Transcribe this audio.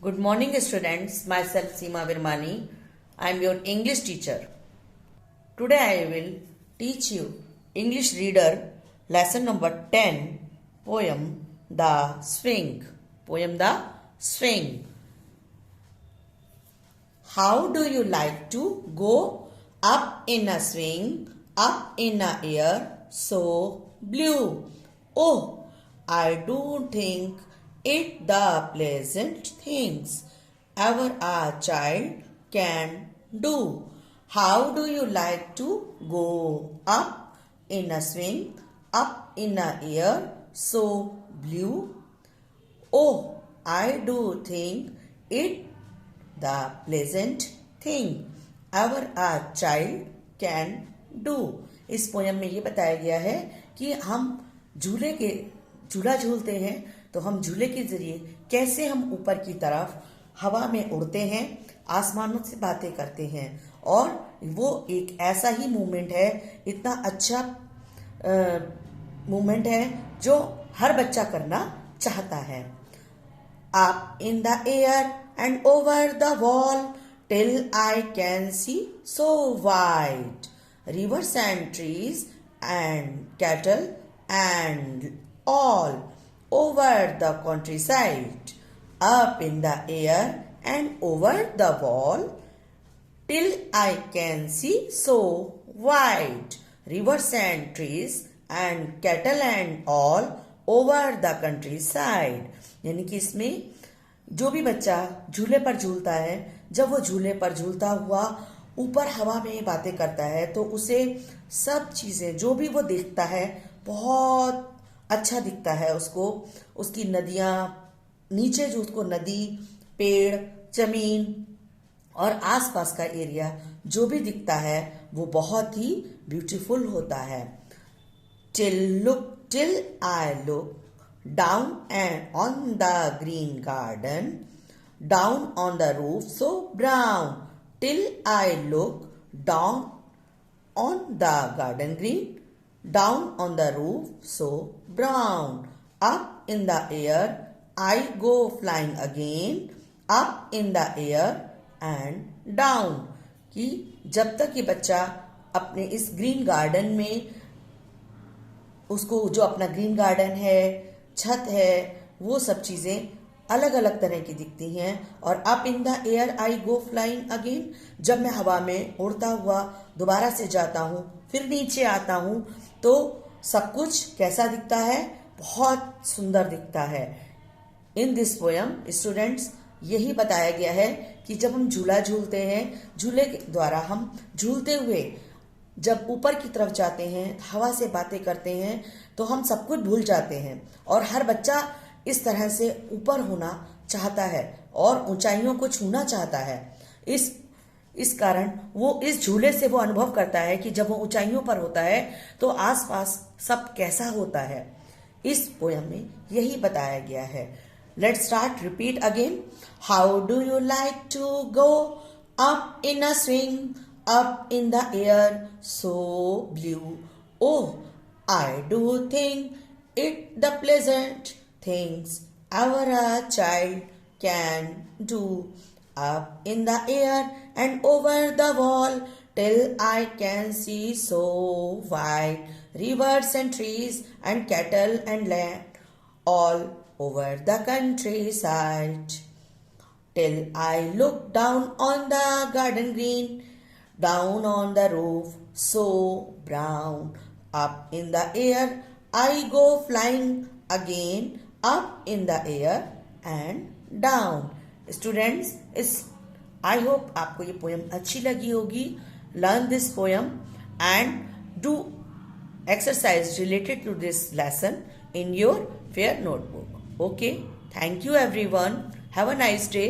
Good morning, students. Myself Seema Virmani. I am your English teacher. Today I will teach you English Reader lesson number 10, poem The Swing. Poem The Swing. How do you like to go up in a swing, up in a air so blue? Oh, I do think it the pleasant things ever a child can do. How do you like to go up in a swing, up in a air so blue? Oh, I do think it the pleasant thing ever a child can do. इस poem में ये बताया गया है कि हम झूला झूलते हैं तो हम झूले के जरिए कैसे हम ऊपर की तरफ हवा में उड़ते हैं, आसमानों से बातें करते हैं। और वो एक ऐसा ही मूवमेंट है, इतना अच्छा मूवमेंट है जो हर बच्चा करना चाहता है। Up in the air and over the wall till I can see so wide. Rivers and trees and cattle and all over the countryside. Up in the air and over the wall till I can see so wide. Rivers and trees and cattle and all over the countryside. यानी कि इसमें जो भी बच्चा झूले पर झूलता है, जब वो झूले पर झूलता हुआ ऊपर हवा में बातें करता है तो उसे सब चीजें जो भी वो देखता है बहुत अच्छा दिखता है। उसको उसकी नदियां, नीचे जो उसको नदी, पेड़, जमीन और आसपास का एरिया जो भी दिखता है वो बहुत ही ब्यूटीफुल होता है। till I look down and on the green garden, down on the roof so brown, till I look down on the garden green, down on the roof so brown, up in the air I go flying again, up in the air and down। कि जब तक ये बच्चा अपने इस green garden में, उसको जो अपना ग्रीन गार्डन है, छत है, वो सब चीजें अलग अलग तरह की दिखती हैं। और up in the air I go flying again, जब मैं हवा में उड़ता हुआ दोबारा से जाता हूँ, फिर नीचे आता हूँ, तो सब कुछ कैसा दिखता है? बहुत सुंदर दिखता है। इन दिस पोयम स्टूडेंट्स, यही बताया गया है कि जब हम झूला झूलते हैं, झूले के द्वारा हम झूलते हुए जब ऊपर की तरफ जाते हैं, हवा से बातें करते हैं, तो हम सब कुछ भूल जाते हैं। और हर बच्चा इस तरह से ऊपर होना चाहता है और ऊंचाइयों को छूना चाहता है। इस कारण वो इस झूले से वो अनुभव करता है कि जब वो ऊंचाइयों पर होता है तो आसपास सब कैसा होता है। इस पोयम में यही बताया गया है। Let's start, repeat again. How do you like to go up in a swing, up in the air so blue? Oh, I do think it the pleasant things ever a child can do. Up in the air and over the wall till I can see so wide. Rivers and trees and cattle and land all over the countryside. Till I look down on the garden green, down on the roof so brown, up in the air I go flying again, up in the air and down। Students, I hope आपको ये poem अच्छी लगी होगी। Learn this poem and do exercise related to this lesson in your fair notebook. Okay, thank you everyone. Have a nice day.